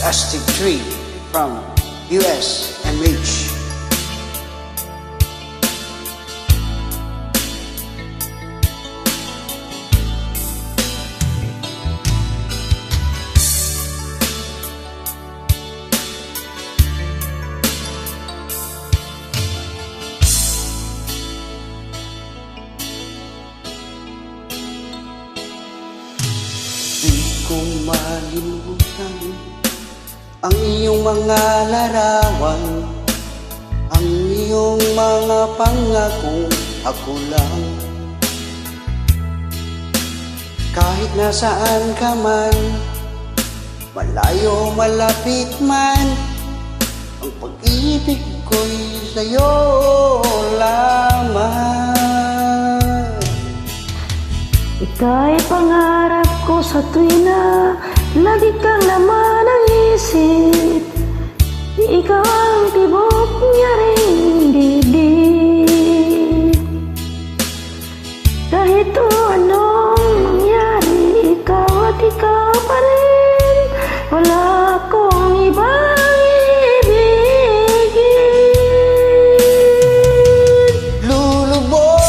Astig Tree from USMH. Di ko malimutan ang iyong mga larawan, ang iyong mga pangakong ako lang. Kahit nasaan ka man, malayo malapit man, ang pag-ibig ko'y sa'yo lamang. Ika'y pangarap ko sa tuwi na lagi kang laman ng isip. Ikaw ang tibok niya rin dibdib. Kahit anong mangyari, ikaw at ikaw pa rin. Wala akong ibang ibigin. Lulubog,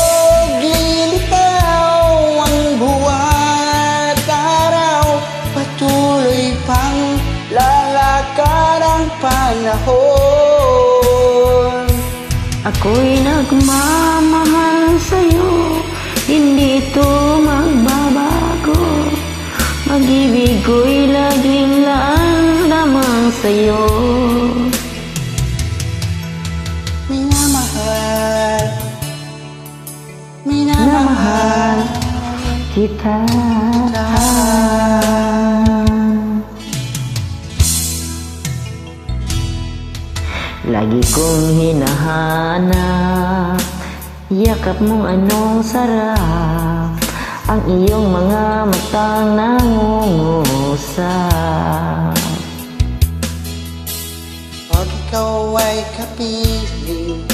lilitaw ang buwan at araw, patuloy pang lalakad ang panahon. Ako'y nagmamahal sa'yo, hindi ito magbabago. Mag-ibig ko'y laging laan lamang sa'yo. Minamahal, Minamahal kita. Lagi kong hinahanap yakap mong anong sarap, ang iyong mga matang nangungusap. pag ikaw ay kapiling,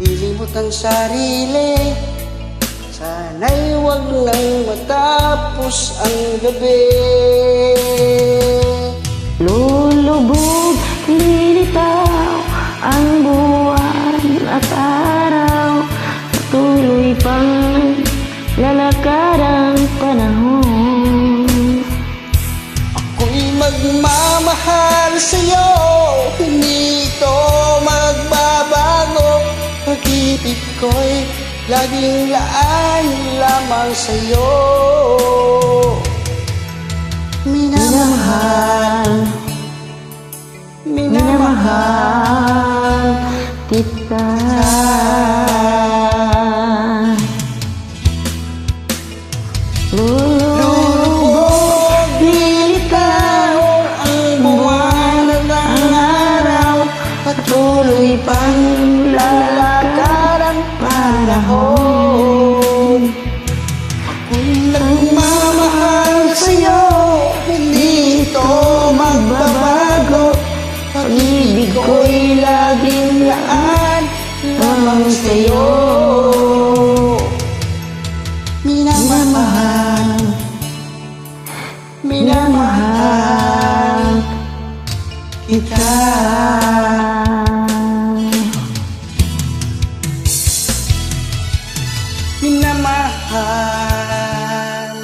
lilimot ang sarili. Sana'y wag nang matapos ang gabi. Lulubog, lilitaw ang buwan at araw, patuloy pang lalakad ang panahon. Ako'y magmamahal sa'yo, hindi ito magbabago. Pag-ibig ko'y laging laan lamang sa'yo. Minamahal, Minamahal kita. Lulubog, lilitaw ang buwan at ang araw, patuloy pang lalakad ang panahon. ako'y nagmamahal sa'yo, hindi ito magbabago. Pag-ibig ko'y laging laan lamang sa'yo. Minamahal, Minamahal kita. Minamahal,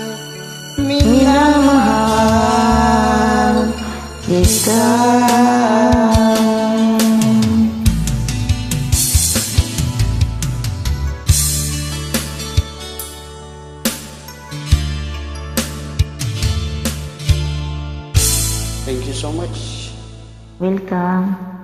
Minamahal kita. Thank you so much. Welcome.